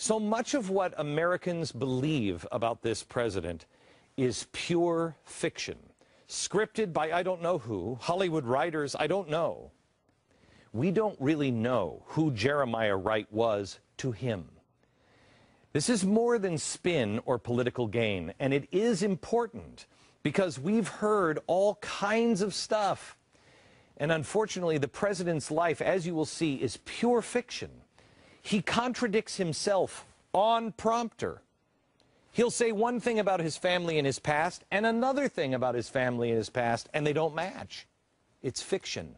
So much of what Americans believe about this president is pure fiction, scripted by I don't know who, Hollywood writers I don't know. We don't really know who Jeremiah Wright was to him. This is more than spin or political gain, and it is important because we've heard all kinds of stuff. And unfortunately, the president's life, as you will see, is pure fiction. He contradicts himself on prompter. He'll say one thing about his family and his past and another thing about his family and his past, and they don't match. It's fiction.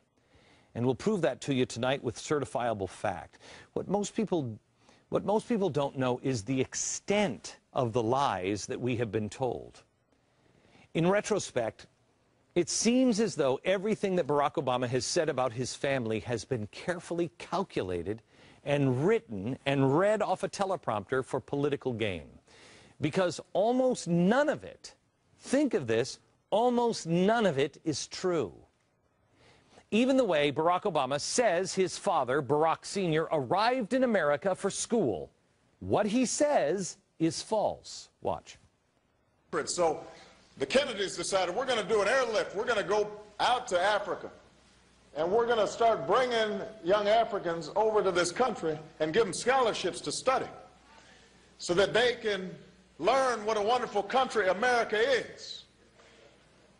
And we'll prove that to you tonight with certifiable fact. What most people don't know is the extent of the lies that we have been told. In retrospect, it seems as though everything that Barack Obama has said about his family has been carefully calculated and written and read off a teleprompter for political gain. Because almost none of it, think of this, almost none of it is true. Even the way Barack Obama says his father, Barack Sr., arrived in America for school. What he says is false. Watch. So the Kennedys decided we're going to do an airlift. We're going to go out to Africa. And we're going to start bringing young Africans over to this country and give them scholarships to study so that they can learn what a wonderful country America is.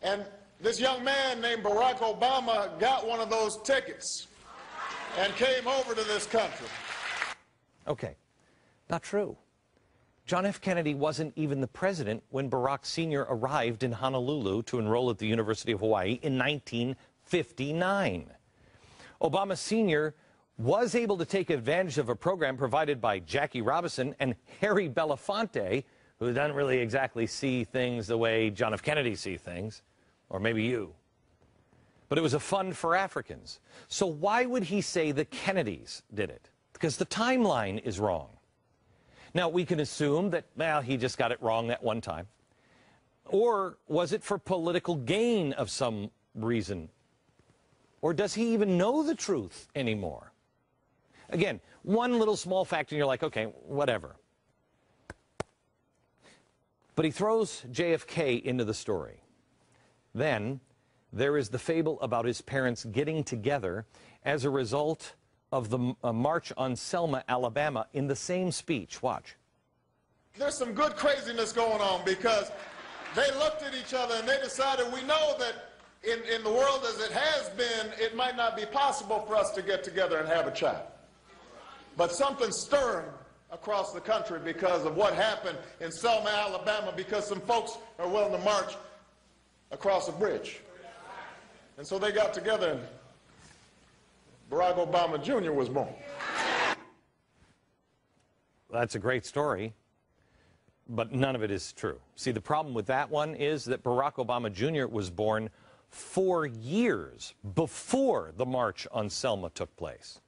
And this young man named Barack Obama got one of those tickets and came over to this country. Okay, not true. John F. Kennedy wasn't even the president when Barack Sr. arrived in Honolulu to enroll at the University of Hawaii in 1959. Obama Sr. was able to take advantage of a program provided by Jackie Robinson and Harry Belafonte, who doesn't really exactly see things the way John F. Kennedy sees things, or maybe you. But it was a fund for Africans. So why would he say the Kennedys did it? Because the timeline is wrong. Now, we can assume that, well, he just got it wrong that one time. Or was it for political gain of some reason? Or does he even know the truth anymore? Again, one little small fact and you're like, okay, whatever. But he throws JFK into the story. Then there is the fable about his parents getting together as a result of the march on Selma, Alabama, in the same speech. Watch. There's some good craziness going on because they looked at each other and they decided, we know that in the world as it has been, it might not be possible for us to get together and have a child. But something's stirring across the country because of what happened in Selma, Alabama, because some folks are willing to march across a bridge. And so they got together and Barack Obama Jr. was born. That's a great story, but none of it is true. See, the problem with that one is that Barack Obama Jr. was born 4 years before the march on Selma took place.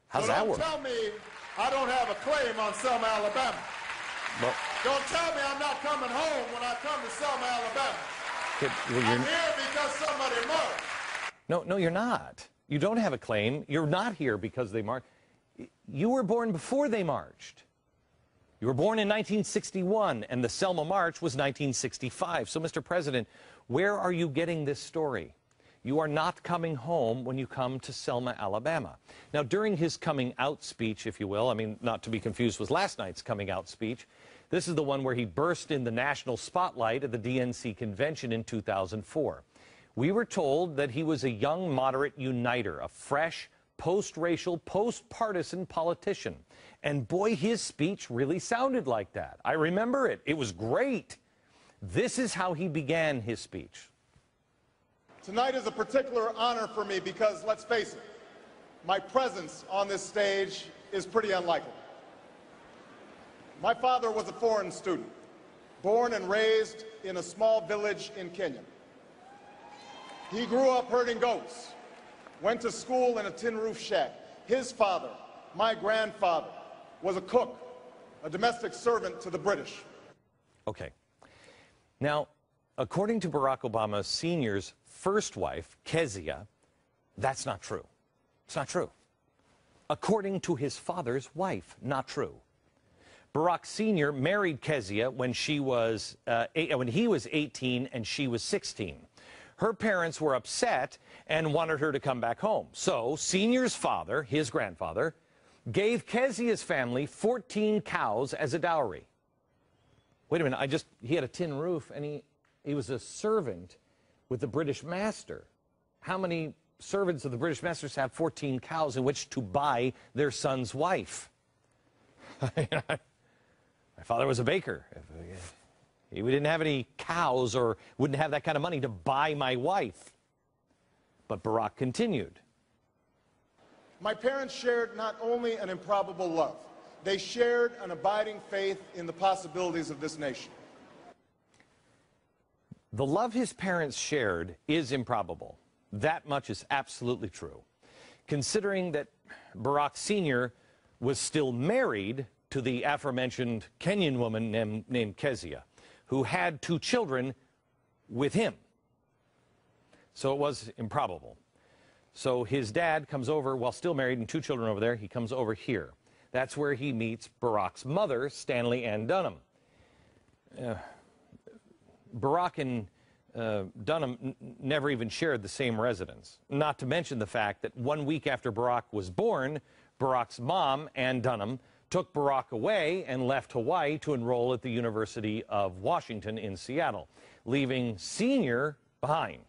How's that work? Don't tell me I don't have a claim on Selma, Alabama. Well, don't tell me I'm not coming home when I come to Selma, Alabama. I'm here because somebody marched. No, you're not. You don't have a claim. You're not here because they marched. You were born before they marched. You were born in 1961, and the Selma March was 1965. So, Mr. President, where are you getting this story? You are not coming home when you come to Selma, Alabama. Now, during his coming out speech, if you will, I mean, not to be confused with last night's coming out speech, this is the one where he burst in the national spotlight at the DNC convention in 2004. We were told that he was a young moderate uniter, a fresh, post-racial, post-partisan politician. And boy, his speech really sounded like that. I remember it. It was great. This is how he began his speech. Tonight is a particular honor for me because, let's face it, my presence on this stage is pretty unlikely. My father was a foreign student, born and raised in a small village in Kenya. He grew up herding goats, went to school in a tin roof shack. His father, my grandfather, was a cook, a domestic servant to the British. Okay. Now, according to Barack Obama Sr.'s first wife, Kezia, that's not true. It's not true. According to his father's wife, not true. Barack Sr. married Kezia when he was 18 and she was 16. Her parents were upset and wanted her to come back home. So Senior's father, his grandfather, gave Kezia's family 14 cows as a dowry. Wait a minute, he had a tin roof and he was a servant with the British master. How many servants of the British masters have 14 cows in which to buy their son's wife? My father was a baker. We didn't have any cows or wouldn't have that kind of money to buy my wife. But Barack continued. My parents shared not only an improbable love, they shared an abiding faith in the possibilities of this nation. The love his parents shared is improbable. That much is absolutely true. Considering that Barack Sr. was still married to the aforementioned Kenyan woman named Kezia, who had 2 children with him. So it was improbable. So his dad comes over while still married and 2 children over there. He comes over here. That's where he meets Barack's mother, Stanley Ann Dunham. Barack and Dunham never even shared the same residence. Not to mention the fact that 1 week after Barack was born, Barack's mom, Ann Dunham, took Barack away and left Hawaii to enroll at the University of Washington in Seattle, leaving Sr. behind.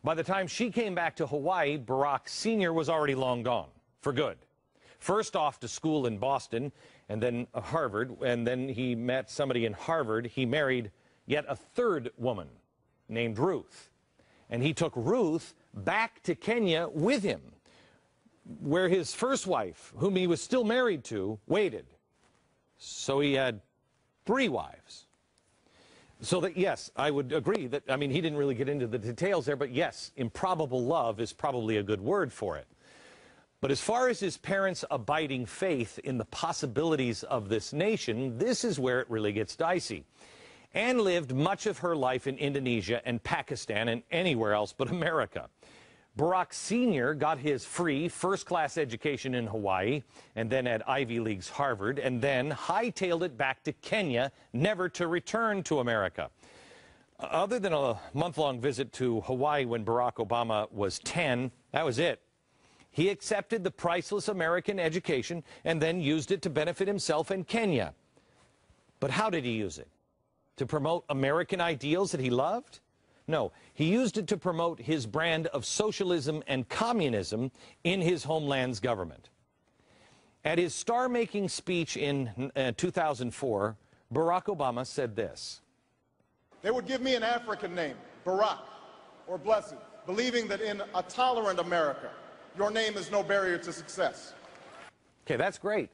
By the time she came back to Hawaii, Barack Sr. was already long gone, for good. First off to school in Boston, and then Harvard, and then he met somebody in Harvard. He married yet a 3rd woman named Ruth. And he took Ruth back to Kenya with him, where his first wife, whom he was still married to, waited. So he had 3 wives. So that, yes, I would agree that, he didn't really get into the details there, but yes, improbable love is probably a good word for it. But as far as his parents' abiding faith in the possibilities of this nation, this is where it really gets dicey. Anne lived much of her life in Indonesia and Pakistan and anywhere else but America. Barack Sr. got his free first-class education in Hawaii and then at Ivy League's Harvard and then hightailed it back to Kenya, never to return to America. Other than a month-long visit to Hawaii when Barack Obama was 10, that was it. He accepted the priceless American education and then used it to benefit himself and Kenya. But how did he use it? To promote American ideals that he loved? No, he used it to promote his brand of socialism and communism in his homeland's government. At his star-making speech in 2004, Barack Obama said this. They would give me an African name, Barack, or Blessed, believing that in a tolerant America, your name is no barrier to success. Okay, that's great.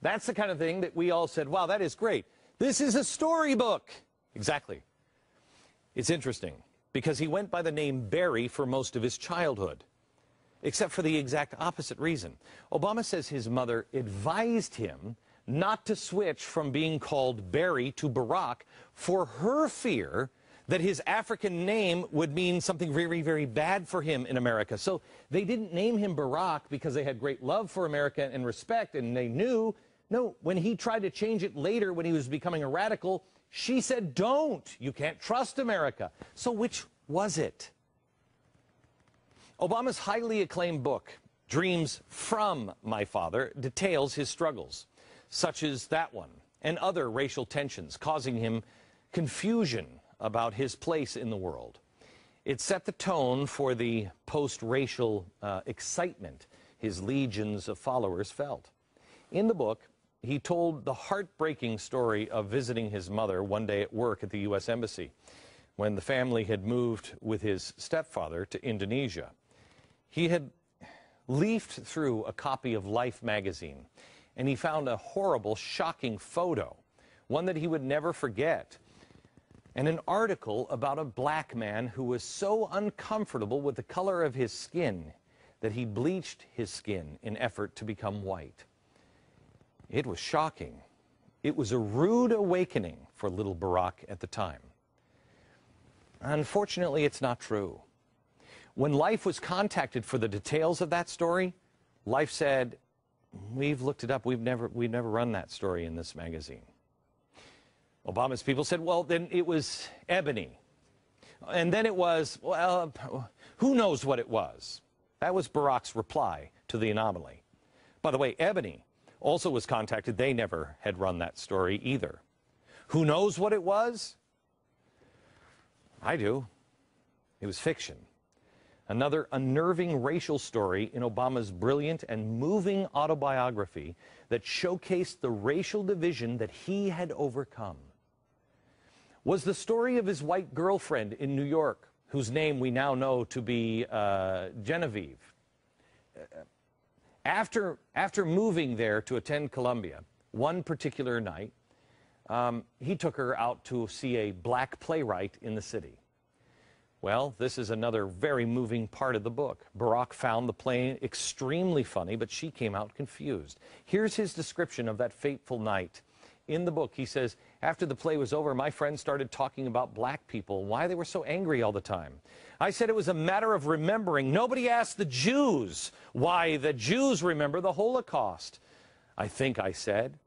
That's the kind of thing that we all said, wow, that is great. This is a storybook. Exactly. It's interesting because he went by the name Barry for most of his childhood, except for the exact opposite reason. Obama says his mother advised him not to switch from being called Barry to Barack for her fear that his African name would mean something very, very bad for him in America. So they didn't name him Barack because they had great love for America and respect, and they knew. No, when he tried to change it later when he was becoming a radical, she said, don't. You can't trust America. So which was it? Obama's highly acclaimed book, Dreams from My Father, details his struggles, such as that one, and other racial tensions, causing him confusion about his place in the world. It set the tone for the post-racial excitement his legions of followers felt. In the book, he told the heartbreaking story of visiting his mother one day at work at the U.S. Embassy when the family had moved with his stepfather to Indonesia. He had leafed through a copy of Life magazine, and he found a horrible, shocking photo, one that he would never forget, and an article about a black man who was so uncomfortable with the color of his skin that he bleached his skin in effort to become white. It was shocking. It was a rude awakening for little Barack at the time. Unfortunately, it's not true. When Life was contacted for the details of that story, Life said, We've looked it up. We've never run that story in this magazine. Obama's people said, well, then it was ebony. And then it was, well, who knows what it was? That was Barack's reply to the anomaly. By the way, Ebony also was contacted. They never had run that story either. Who knows what it was? I do. It was fiction. Another unnerving racial story in Obama's brilliant and moving autobiography that showcased the racial division that he had overcome. Was the story of his white girlfriend in New York, whose name we now know to be Genevieve. After moving there to attend Columbia, one particular night, he took her out to see a black playwright in the city. Well, this is another very moving part of the book. Barack found the play extremely funny, but she came out confused. Here's his description of that fateful night. In the book, he says, after the play was over, my friends started talking about black people, why they were so angry all the time. I said it was a matter of remembering. Nobody asked the Jews why the Jews remember the Holocaust. I think I said.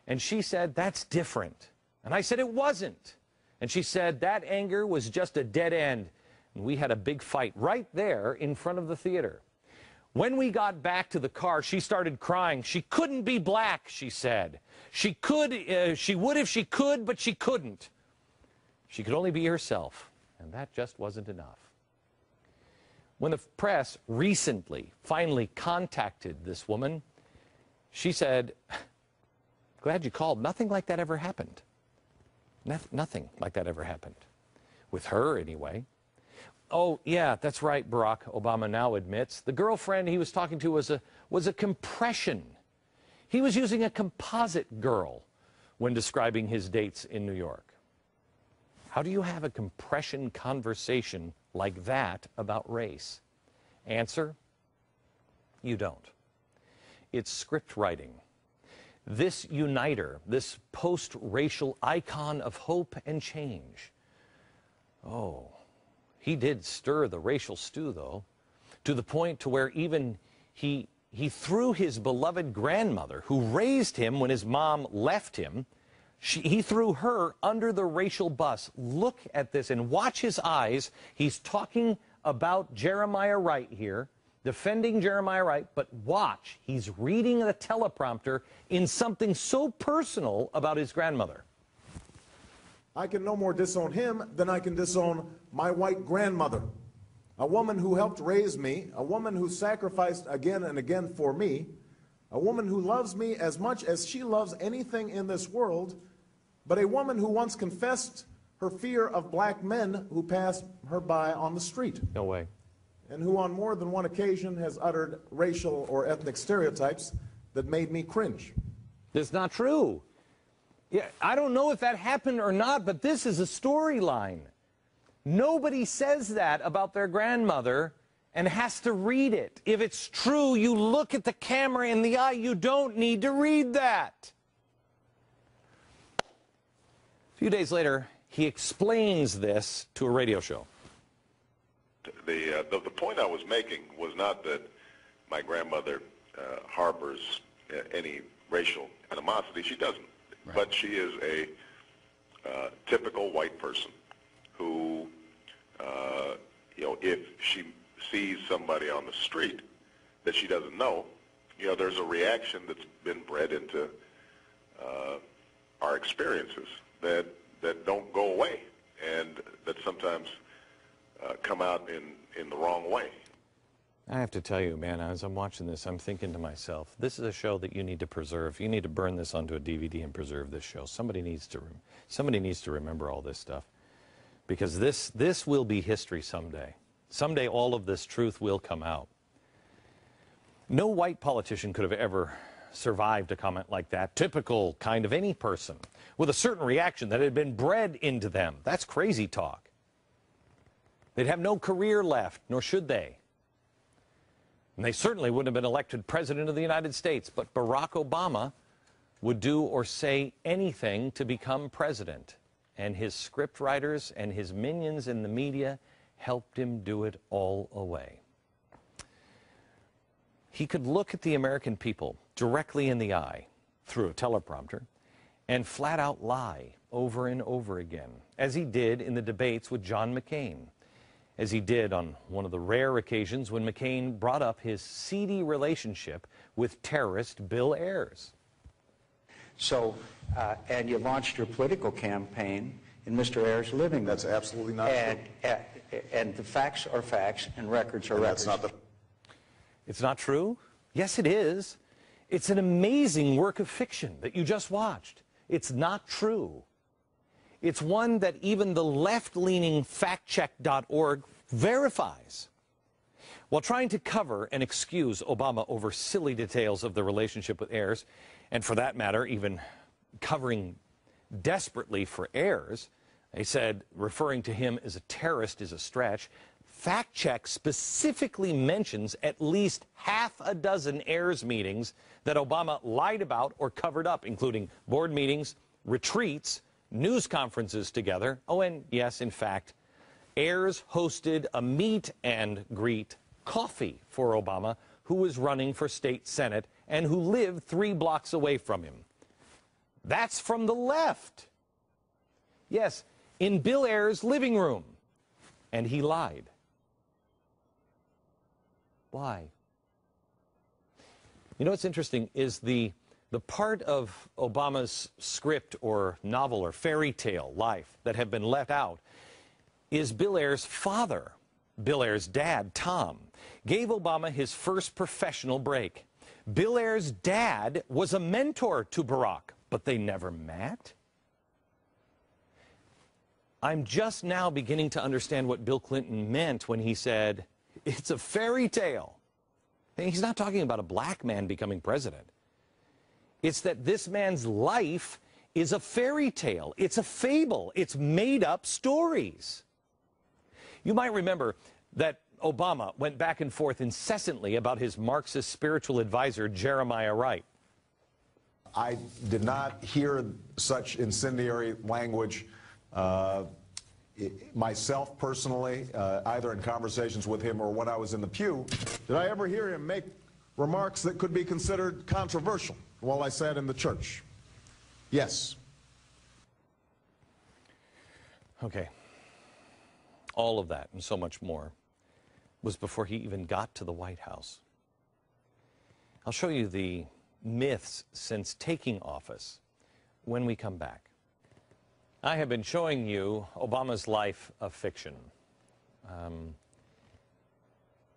And she said, that's different. And I said, it wasn't. And she said, that anger was just a dead end. And we had a big fight right there in front of the theater. When we got back to the car, she started crying. She couldn't be black, she said. She would if she could, but she couldn't. She could only be herself, and that just wasn't enough. When the press recently, finally contacted this woman, she said, glad you called. Nothing like that ever happened. Nothing like that ever happened. With her, anyway. Oh, yeah, that's right, Barack Obama now admits. The girlfriend he was talking to was a compression. He was using a composite girl when describing his dates in New York. How do you have a compression conversation like that about race? Answer, you don't. It's script writing. This uniter, this post-racial icon of hope and change. Oh, he did stir the racial stew, though, to the point to where even he threw his beloved grandmother, who raised him when his mom left him, he threw her under the racial bus. Look at this and watch his eyes. He's talking about Jeremiah Wright here, defending Jeremiah Wright, but watch, he's reading the teleprompter in something so personal about his grandmother. I can no more disown him than I can disown my white grandmother, a woman who helped raise me, a woman who sacrificed again and again for me, a woman who loves me as much as she loves anything in this world, but a woman who once confessed her fear of black men who passed her by on the street. No way. And who on more than one occasion has uttered racial or ethnic stereotypes that made me cringe. That's not true. Yeah, I don't know if that happened or not, but this is a storyline. Nobody says that about their grandmother and has to read it. If it's true, you look at the camera in the eye. You don't need to read that. A few days later, he explains this to a radio show. The point I was making was not that my grandmother harbors any racial animosity. She doesn't. Right. But she is a typical white person who, if she sees somebody on the street that she doesn't know, there's a reaction that's been bred into our experiences that don't go away and that sometimes come out in the wrong way. I have to tell you, man, as I'm watching this, I'm thinking to myself, this is a show that you need to preserve. You need to burn this onto a DVD and preserve this show. Somebody needs to remember all this stuff, because this will be history someday. Someday all of this truth will come out. No white politician could have ever survived a comment like that, typical kind of any person, with a certain reaction that had been bred into them. That's crazy talk. They'd have no career left, nor should they. And they certainly wouldn't have been elected president of the United States. But Barack Obama would do or say anything to become president. And his scriptwriters and his minions in the media helped him do it all away. He could look at the American people directly in the eye through a teleprompter and flat out lie over and over again, as he did in the debates with John McCain, as he did on one of the rare occasions when McCain brought up his seedy relationship with terrorist Bill Ayers. So, and you launched your political campaign in Mr. Ayers' living room. That's absolutely not true. And the facts are facts and records are records. That's not the... It's not true? Yes, it is. It's an amazing work of fiction that you just watched. It's not true. It's one that even the left-leaning factcheck.org verifies. While trying to cover and excuse Obama over silly details of the relationship with Ayers, and for that matter, even covering desperately for Ayers, they said referring to him as a terrorist is a stretch. Fact Check specifically mentions at least half a dozen Ayers meetings that Obama lied about or covered up, including board meetings, retreats, news conferences together. Oh, and yes, in fact, Ayers hosted a meet and greet coffee for Obama, who was running for state senate and who lived 3 blocks away from him. That's from the left. Yes, in Bill Ayers' living room. And he lied. Why? You know what's interesting is the part of Obama's script or novel or fairy tale life that have been left out is Bill Ayers' father. Bill Ayers' dad, Tom, gave Obama his first professional break. Bill Ayers' dad was a mentor to Barack, but they never met. I'm just now beginning to understand what Bill Clinton meant when he said, it's a fairy tale. And he's not talking about a black man becoming president. It's that this man's life is a fairy tale. It's a fable. It's made up stories. You might remember that Obama went back and forth incessantly about his Marxist spiritual advisor, Jeremiah Wright. I did not hear such incendiary language myself personally, either in conversations with him or when I was in the pew. Did I ever hear him make remarks that could be considered controversial while I sat in the church? Yes. Okay. All of that and so much more was before he even got to the White House. I'll show you the myths since taking office when we come back. I have been showing you Obama's life of fiction.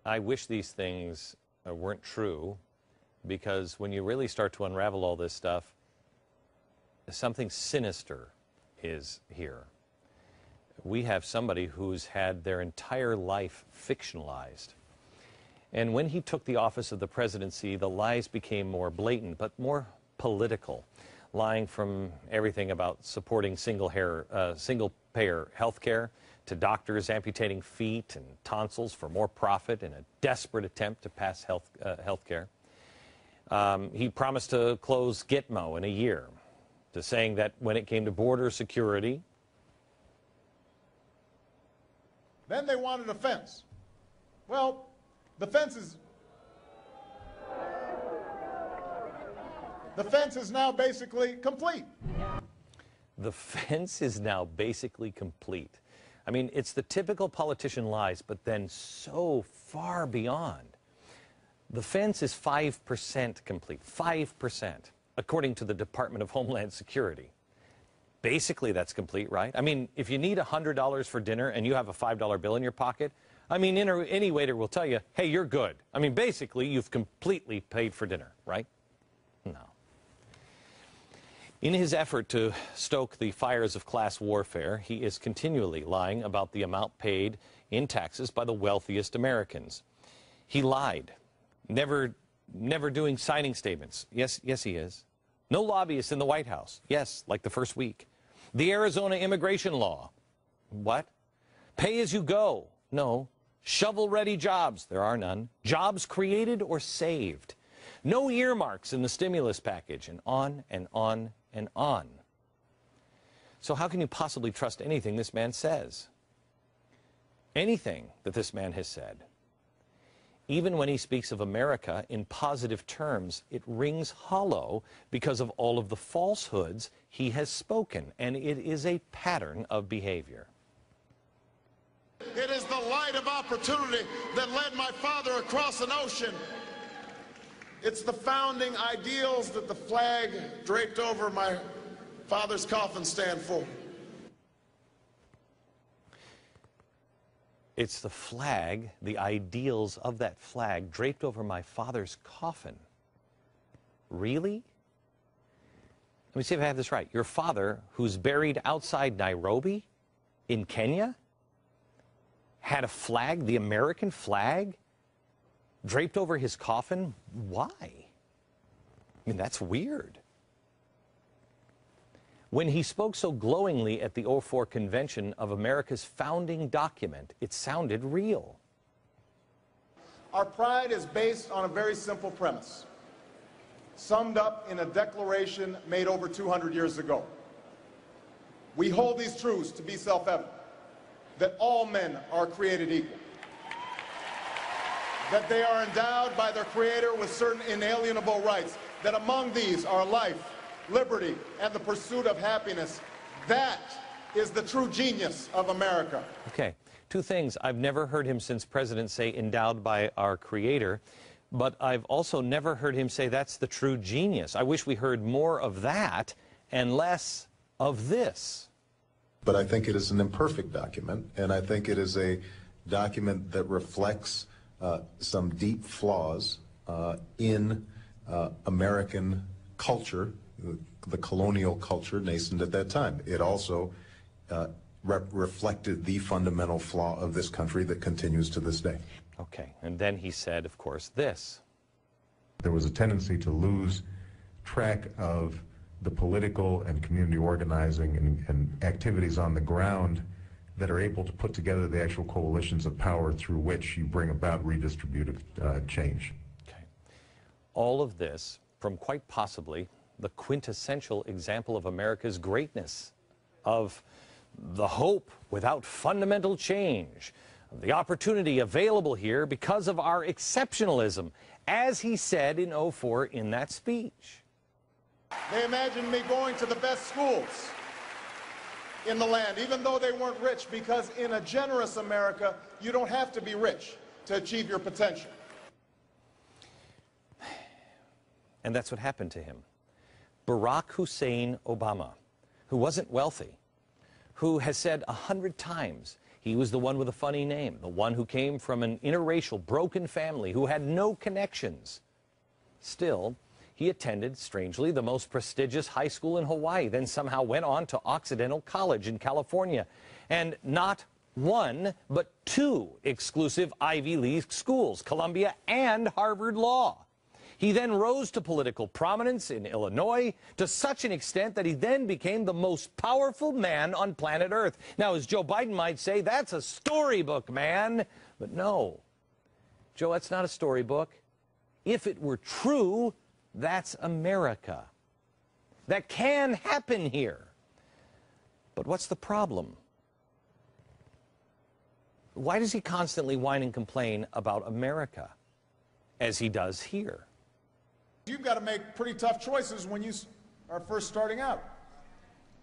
I wish these things weren't true, because when you really start to unravel all this stuff, something sinister is here. We have somebody who's had their entire life fictionalized. And when he took the office of the presidency, the lies became more blatant, but more political, lying from everything about supporting single-payer health care to doctors amputating feet and tonsils for more profit in a desperate attempt to pass health care. He promised to close Gitmo in a year, to saying that when it came to border security, then they wanted a fence. Well, the fence is now basically complete. The fence is now basically complete. I mean, it's the typical politician lies, but then so far beyond. The fence is 5% complete, 5%, according to the Department of Homeland Security. Basically, that's complete, right? I mean, if you need $100 for dinner and you have a $5 bill in your pocket, I mean, any waiter will tell you, hey, you're good. I mean, basically, you've completely paid for dinner, right? No. In his effort to stoke the fires of class warfare, he is continually lying about the amount paid in taxes by the wealthiest Americans. He lied, never doing signing statements. Yes, he is. No lobbyists in the White House. Yes, like the first week. The Arizona immigration law. What? Pay as you go. No. Shovel-ready jobs. There are none. Jobs created or saved. No earmarks in the stimulus package, and on and on and on. So how can you possibly trust anything this man says? Anything that this man has said. Even when he speaks of America in positive terms, it rings hollow because of all of the falsehoods he has spoken, and it is a pattern of behavior. It is the light of opportunity that led my father across an ocean. It's the founding ideals that the flag draped over my father's coffin stand for. It's the flag, the ideals of that flag draped over my father's coffin. Really? Let me see if I have this right. Your father, who's buried outside Nairobi in Kenya, had a flag, the American flag, draped over his coffin? Why? I mean, that's weird. When he spoke so glowingly at the '04 convention of America's founding document, it sounded real. Our pride is based on a very simple premise, summed up in a declaration made over 200 years ago. We hold these truths to be self-evident, that all men are created equal, that they are endowed by their Creator with certain inalienable rights, that among these are life, liberty, and the pursuit of happiness. That is the true genius of America. Okay, two things. I've never heard him since president say endowed by our Creator, but I've also never heard him say that's the true genius. I wish we heard more of that and less of this. But I think it is an imperfect document, and I think it is a document that reflects some deep flaws in American culture, the colonial culture nascent at that time. It also reflected the fundamental flaw of this country that continues to this day. Okay, and then he said, of course, this. There was a tendency to lose track of the political and community organizing and activities on the ground that are able to put together the actual coalitions of power through which you bring about redistributive change. Okay. All of this from quite possibly the quintessential example of America's greatness, of the hope without fundamental change, the opportunity available here because of our exceptionalism, as he said in '04 in that speech. They imagined me going to the best schools in the land, even though they weren't rich, because in a generous America, you don't have to be rich to achieve your potential. And that's what happened to him. Barack Hussein Obama, who wasn't wealthy, who has said 100 times he was the one with a funny name, the one who came from an interracial, broken family, who had no connections. Still, he attended, strangely, the most prestigious high school in Hawaii, then somehow went on to Occidental College in California, and not one, but two exclusive Ivy League schools, Columbia and Harvard Law. He then rose to political prominence in Illinois to such an extent that he then became the most powerful man on planet Earth. Now, as Joe Biden might say, that's a storybook, man. But no, Joe, that's not a storybook. If it were true, that's America. That can happen here. But what's the problem? Why does he constantly whine and complain about America, as he does here? You've got to make pretty tough choices when you are first starting out.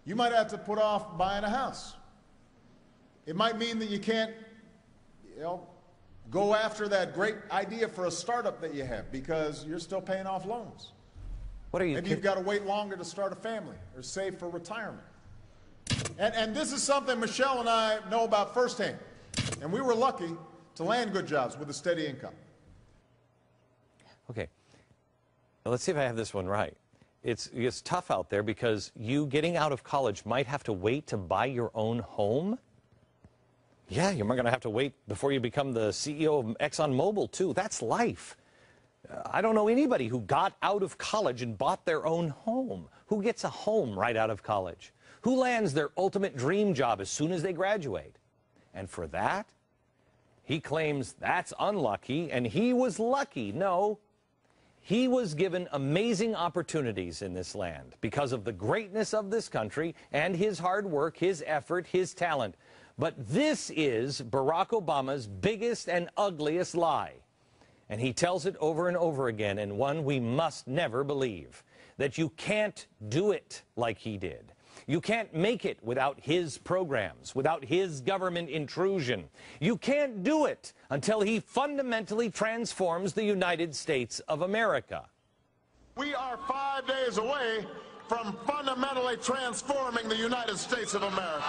You might have to put off buying a house. It might mean that you can't, go after that great idea for a startup that you have because you're still paying off loans. What are you? Maybe you've got to wait longer to start a family or save for retirement. And this is something Michelle and I know about firsthand. And we were lucky to land good jobs with a steady income. Okay. Now let's see if I have this one right. It's tough out there because you getting out of college might have to wait to buy your own home. Yeah, you're going to have to wait before you become the CEO of ExxonMobil, too. That's life. I don't know anybody who got out of college and bought their own home. Who gets a home right out of college? Who lands their ultimate dream job as soon as they graduate? And for that, he claims that's unlucky, and he was lucky. No, he was given amazing opportunities in this land because of the greatness of this country and his hard work, his effort, his talent. But this is Barack Obama's biggest and ugliest lie. And he tells it over and over again, and one we must never believe, that you can't do it like he did. You can't make it without his programs, without his government intrusion. You can't do it until he fundamentally transforms the United States of America. We are 5 days away from fundamentally transforming the United States of America.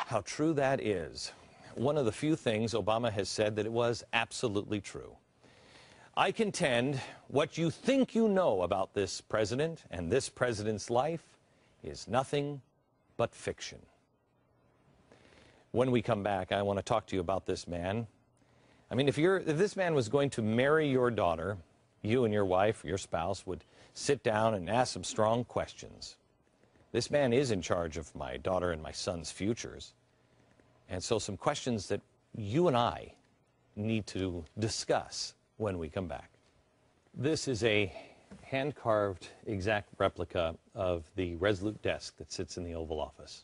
How true that is. One of the few things Obama has said that it was absolutely true. I contend what you think you know about this president and this president's life is nothing but fiction. When we come back, I want to talk to you about this man. I mean, if this man was going to marry your daughter, you and your wife, your spouse, would sit down and ask some strong questions. This man is in charge of my daughter and my son's futures. And so some questions that you and I need to discuss when we come back. This is a hand-carved exact replica of the Resolute desk that sits in the Oval Office.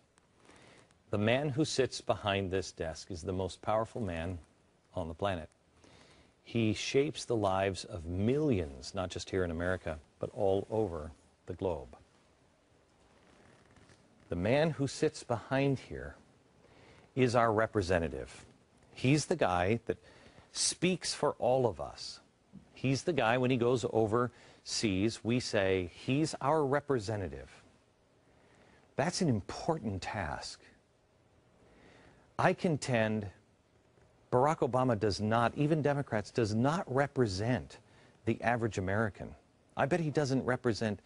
The man who sits behind this desk is the most powerful man on the planet. He shapes the lives of millions, not just here in America, but all over the globe. The man who sits behind here is our representative. He's the guy that speaks for all of us. He's the guy, when he goes overseas, we say, he's our representative. That's an important task. I contend Barack Obama does not, even Democrats, does not represent the average American. I bet he doesn't represent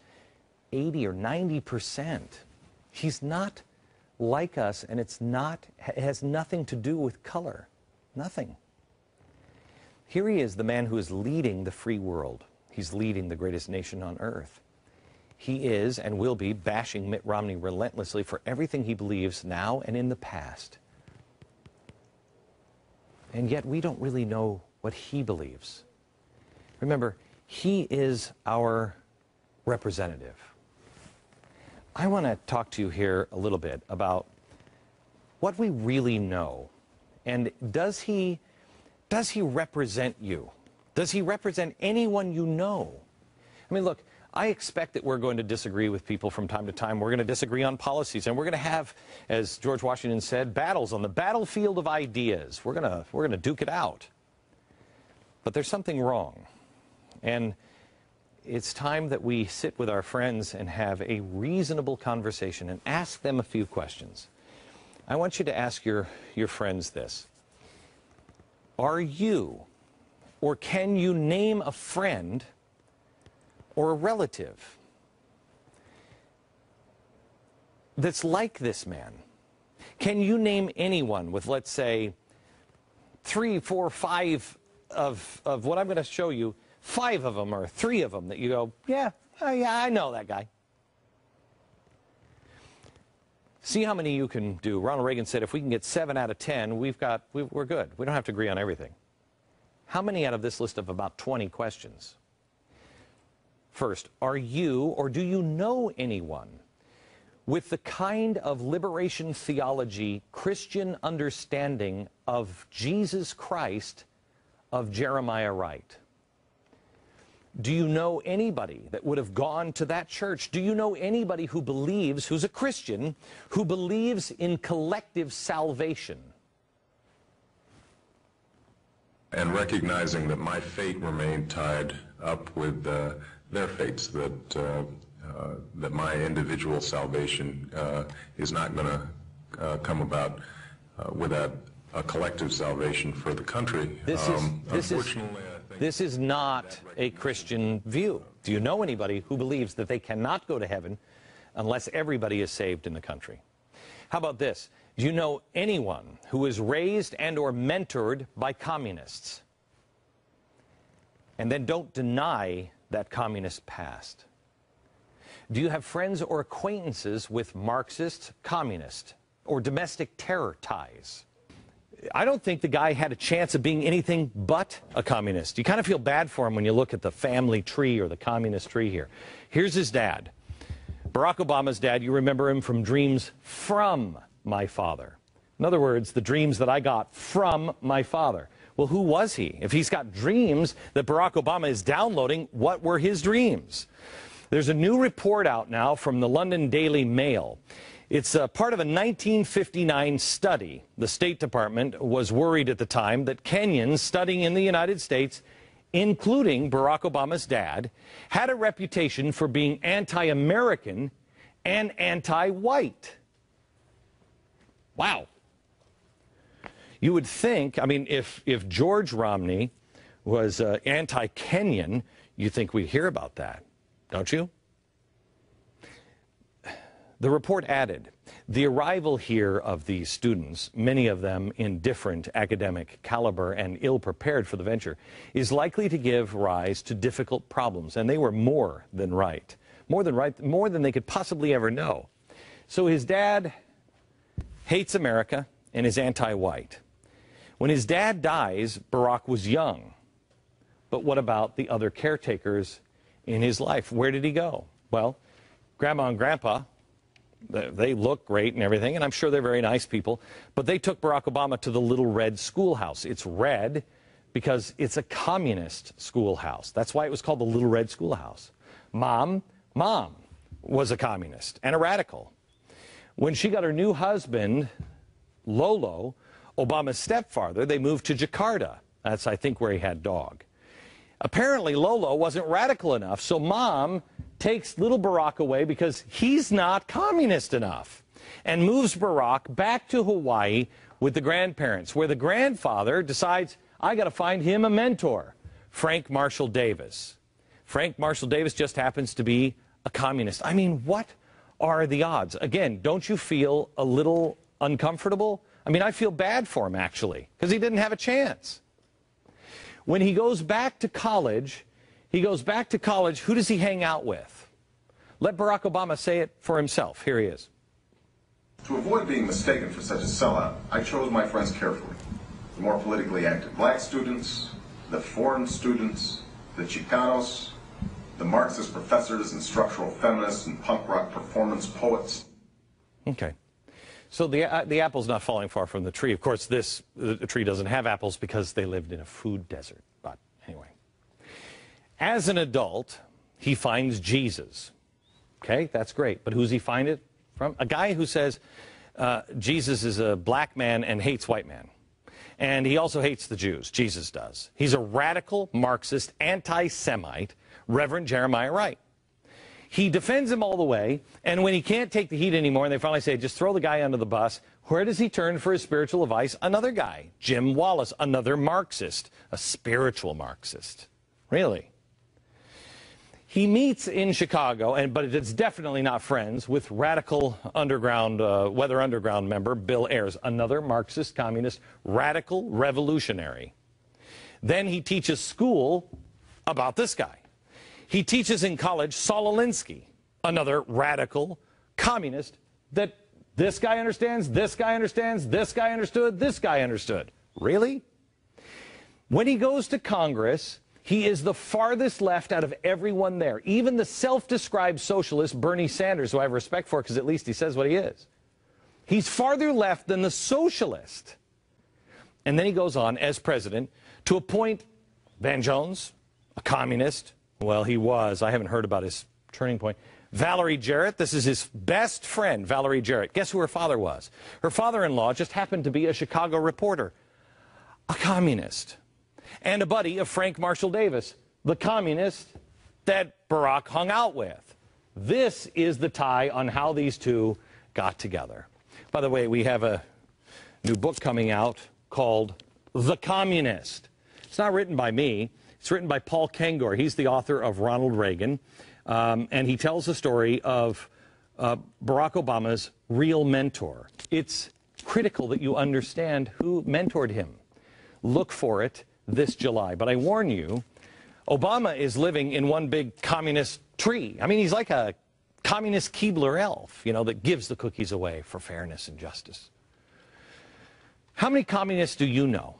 80 or 90%. He's not like us, and it has nothing to do with color. Nothing. Here he is, the man who is leading the free world. He's leading the greatest nation on earth. He is and will be bashing Mitt Romney relentlessly for everything he believes now and in the past. And yet we don't really know what he believes. Remember, he is our representative. I want to talk to you here a little bit about what we really know. And does he represent you? Does he represent anyone you know? I mean, look, I expect that we're going to disagree with people from time to time. We're going to disagree on policies, and we're going to have, as George Washington said, battles on the battlefield of ideas. We're going to duke it out. But there's something wrong. And it's time that we sit with our friends and have a reasonable conversation and ask them a few questions. I want you to ask your friends this. Are you, or can you name a friend or a relative that's like this man? Can you name anyone with, let's say, 3, 4, 5 of what I'm going to show you, 5 of them or 3 of them that you go, yeah, I know that guy. See how many you can do. Ronald Reagan said if we can get 7 out of 10, we're good. We don't have to agree on everything. How many out of this list of about 20 questions? First, are you or do you know anyone with the kind of liberation theology, Christian understanding of Jesus Christ of Jeremiah Wright? Do you know anybody that would have gone to that church? Do you know anybody who believes, who's a Christian, who believes in collective salvation? And recognizing that my fate remained tied up with their fates, that my individual salvation is not going to come about without a collective salvation for the country. This is not a Christian view. Do you know anybody who believes that they cannot go to heaven unless everybody is saved in the country? How about this? Do you know anyone who is raised and or mentored by communists? And then don't deny that communist past. Do you have friends or acquaintances with Marxist, communist, or domestic terror ties? I don't think the guy had a chance of being anything but a communist. You kind of feel bad for him when you look at the family tree or the communist tree here. Here's his dad. Barack Obama's dad, you remember him from dreams from my father. In other words, the dreams that I got from my father. Well, who was he? If he's got dreams that Barack Obama is downloading, what were his dreams? There's a new report out now from the London Daily Mail. It's part of a 1959 study. The State Department was worried at the time that Kenyans studying in the United States, including Barack Obama's dad, had a reputation for being anti-American and anti-white. Wow. You would think, I mean, if George Romney was anti-Kenyan, you'd think we'd hear about that, don't you? The report added, the arrival here of these students, many of them in different academic caliber and ill-prepared for the venture, is likely to give rise to difficult problems. And they were more than right, more than they could possibly ever know. So his dad hates America and is anti-white. When his dad dies, Barack was young. But what about the other caretakers in his life? Where did he go? Well, Grandma and Grandpa, they look great and everything, and I'm sure they're very nice people, but they took Barack Obama to the Little Red Schoolhouse. It's red because it's a communist schoolhouse. That's why it was called the Little Red Schoolhouse. Mom was a communist and a radical. When she got her new husband, Lolo, Obama's stepfather, they moved to Jakarta. That's, I think, where he had dog. Apparently, Lolo wasn't radical enough, so Mom takes little Barack away because he's not communist enough and moves Barack back to Hawaii with the grandparents, where the grandfather decides, I got to find him a mentor, Frank Marshall Davis. Frank Marshall Davis just happens to be a communist. I mean, what are the odds? Again, don't you feel a little uncomfortable? I mean, I feel bad for him, actually, because he didn't have a chance. When he goes back to college, who does he hang out with? Let Barack Obama say it for himself. Here he is. To avoid being mistaken for such a sellout, I chose my friends carefully. The more politically active black students, the foreign students, the Chicanos, the Marxist professors and structural feminists and punk rock performance poets. Okay. So the apple's not falling far from the tree. Of course, the tree doesn't have apples because they lived in a food desert. But anyway. As an adult, he finds Jesus. Okay, that's great. But who's he find it from? A guy who says Jesus is a black man and hates white man. And he also hates the Jews. Jesus does. He's a radical Marxist, anti-Semite, Reverend Jeremiah Wright. He defends him all the way, and when he can't take the heat anymore, and they finally say, just throw the guy under the bus, where does he turn for his spiritual advice? Another guy, Jim Wallace, another Marxist, a spiritual Marxist. Really? He meets in Chicago, but it's definitely not friends, with radical underground, Weather Underground member Bill Ayers, another Marxist, communist, radical revolutionary. Then he teaches school about this guy. He teaches in college Saul Alinsky, another radical communist that this guy understands, this guy understands, this guy understood, this guy understood. Really? When he goes to Congress, he is the farthest left out of everyone there. Even the self-described socialist Bernie Sanders, who I have respect for because at least he says what he is. He's farther left than the socialist. And then he goes on, as president, to appoint Van Jones, a communist. Well, he was. I haven't heard about his turning point. Valerie Jarrett, this is his best friend, Valerie Jarrett. Guess who her father was? Her father-in-law just happened to be a Chicago reporter, a communist, and a buddy of Frank Marshall Davis, the communist that Barack hung out with. This is the tie on how these two got together. By the way, we have a new book coming out called The Communist. It's not written by me. It's written by Paul Kengor. He's the author of Ronald Reagan, and he tells the story of Barack Obama's real mentor. It's critical that you understand who mentored him. Look for it this July. But I warn you, Obama is living in one big communist tree. I mean, he's like a communist Keebler elf, you know, that gives the cookies away for fairness and justice. How many communists do you know?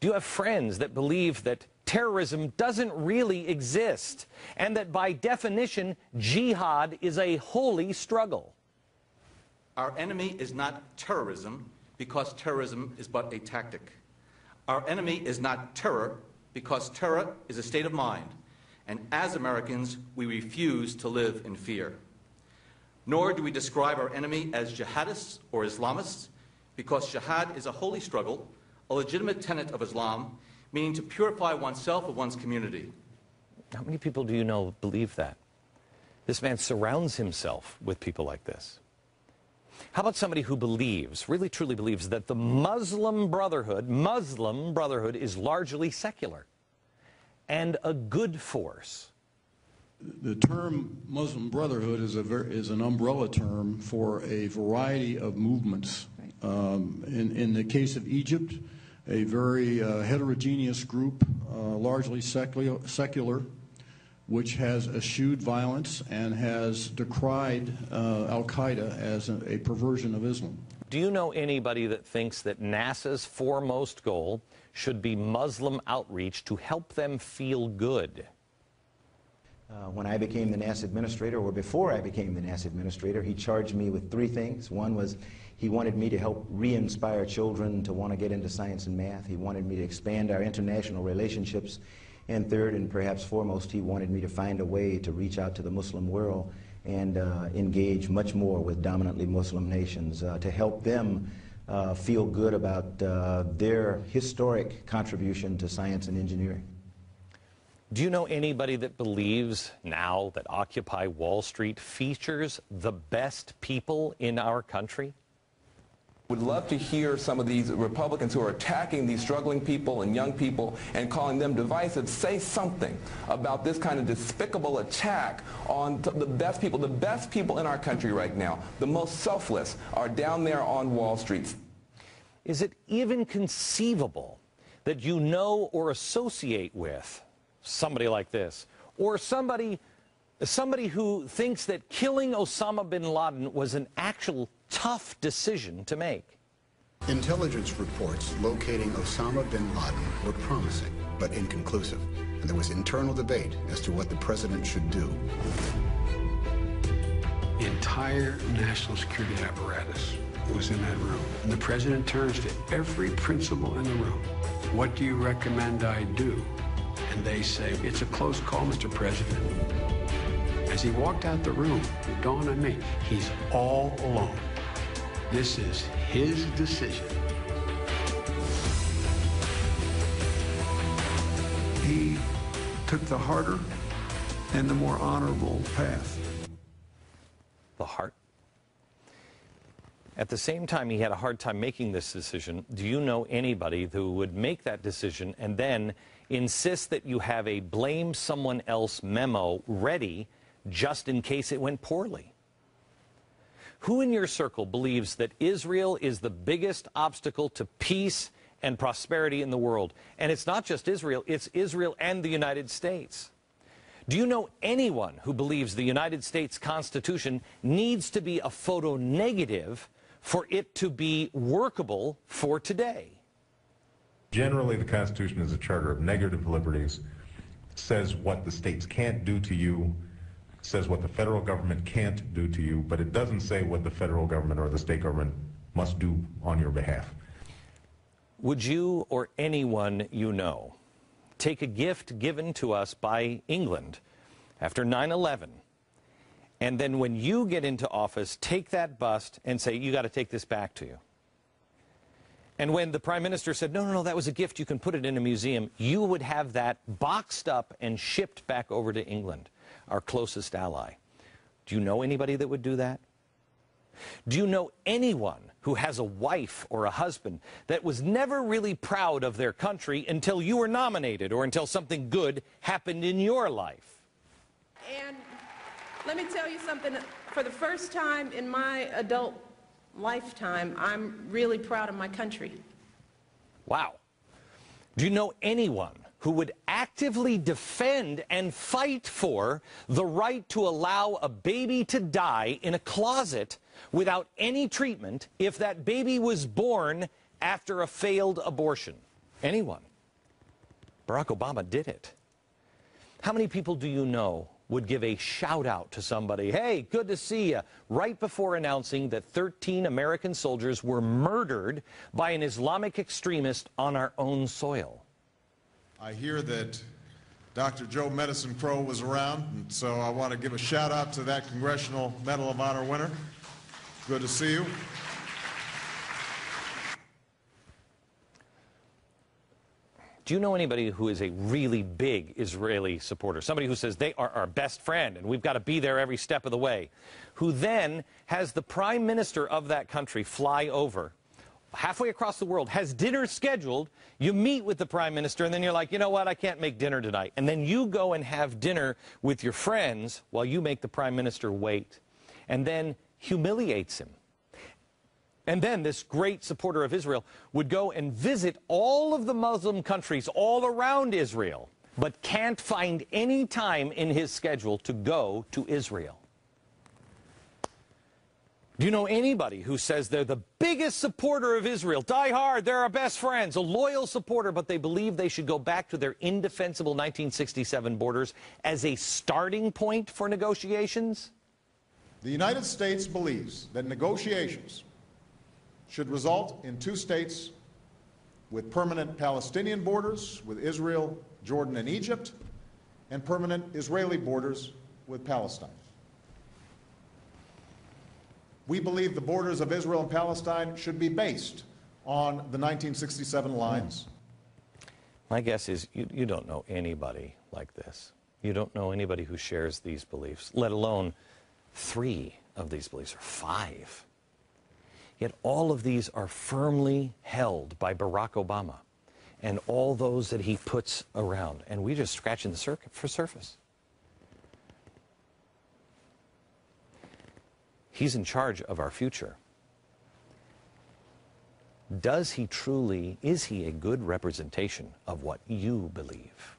Do you have friends that believe that terrorism doesn't really exist, and that by definition, jihad is a holy struggle? Our enemy is not terrorism, because terrorism is but a tactic. Our enemy is not terror, because terror is a state of mind, and as Americans, we refuse to live in fear. Nor do we describe our enemy as jihadists or Islamists, because jihad is a holy struggle, a legitimate tenet of Islam, meaning to purify oneself or one's community. How many people do you know believe that? This man surrounds himself with people like this. How about somebody who believes, really truly believes, that the Muslim Brotherhood is largely secular and a good force? The term Muslim Brotherhood is an umbrella term for a variety of movements. In the case of Egypt, a very heterogeneous group, largely secular, which has eschewed violence and has decried al-Qaeda as a perversion of Islam. Do you know anybody that thinks that NASA's foremost goal should be Muslim outreach to help them feel good? When I became the NASA administrator, or before I became the NASA administrator, he charged me with 3 things. One was he wanted me to help re-inspire children to want to get into science and math. He wanted me to expand our international relationships. And third, and perhaps foremost, he wanted me to find a way to reach out to the Muslim world and engage much more with dominantly Muslim nations to help them feel good about their historic contribution to science and engineering. Do you know anybody that believes now that Occupy Wall Street features the best people in our country? Would love to hear some of these Republicans who are attacking these struggling people and young people and calling them divisive say something about this kind of despicable attack on the best people in our country right now. The most selfless are down there on Wall Street. Is it even conceivable that you know or associate with somebody like this, or somebody who thinks that killing Osama bin Laden was an actual tough decision to make? Intelligence reports locating Osama bin Laden were promising, but inconclusive, and there was internal debate as to what the president should do. The entire national security apparatus was in that room, and the president turns to every principal in the room. What do you recommend I do? And they say, it's a close call, Mr. President. As he walked out the room, it dawned on me, he's all alone. This is his decision. He took the harder and the more honorable path. The heart? At the same time he had a hard time making this decision, do you know anybody who would make that decision and then insist that you have a blame someone else memo ready just in case it went poorly? Who in your circle believes that Israel is the biggest obstacle to peace and prosperity in the world? And it's not just Israel, it's Israel and the United States. Do you know anyone who believes the United States Constitution needs to be a photo negative for it to be workable for today? Generally, the Constitution is a charter of negative liberties, says what the states can't do to you, says what the federal government can't do to you, but it doesn't say what the federal government or the state government must do on your behalf. Would you or anyone you know take a gift given to us by England after 9/11, and then when you get into office, take that bust and say, you got to take this back to you? And when the Prime Minister said, no, no, no, that was a gift, you can put it in a museum, you would have that boxed up and shipped back over to England, our closest ally. Do you know anybody that would do that? Do you know anyone who has a wife or a husband that was never really proud of their country until you were nominated or until something good happened in your life? And let me tell you something. For the first time in my adult lifetime, I'm really proud of my country. Wow. Do you know anyone who would actively defend and fight for the right to allow a baby to die in a closet without any treatment if that baby was born after a failed abortion? Anyone? Barack Obama did it. How many people do you know would give a shout out to somebody, hey, good to see you, right before announcing that 13 American soldiers were murdered by an Islamic extremist on our own soil. I hear that Dr. Joe Medicine Crow was around, and so I want to give a shout out to that Congressional Medal of Honor winner. Good to see you. Do you know anybody who is a really big Israeli supporter? Somebody who says they are our best friend and we've got to be there every step of the way, who then has the prime minister of that country fly over halfway across the world, has dinner scheduled, you meet with the prime minister, and then you're like, you know what, I can't make dinner tonight. And then you go and have dinner with your friends while you make the prime minister wait, and then humiliates him. And then this great supporter of Israel would go and visit all of the Muslim countries all around Israel, but can't find any time in his schedule to go to Israel. Do you know anybody who says they're the biggest supporter of Israel, die hard, they're our best friends, a loyal supporter, but they believe they should go back to their indefensible 1967 borders as a starting point for negotiations? The United States believes that negotiations should result in two states with permanent Palestinian borders with Israel, Jordan, and Egypt, and permanent Israeli borders with Palestine. We believe the borders of Israel and Palestine should be based on the 1967 lines. My guess is you don't know anybody like this. You don't know anybody who shares these beliefs, let alone 3 of these beliefs, or 5. Yet all of these are firmly held by Barack Obama and all those that he puts around. And we're just scratching the surface. He's in charge of our future. Is he a good representation of what you believe?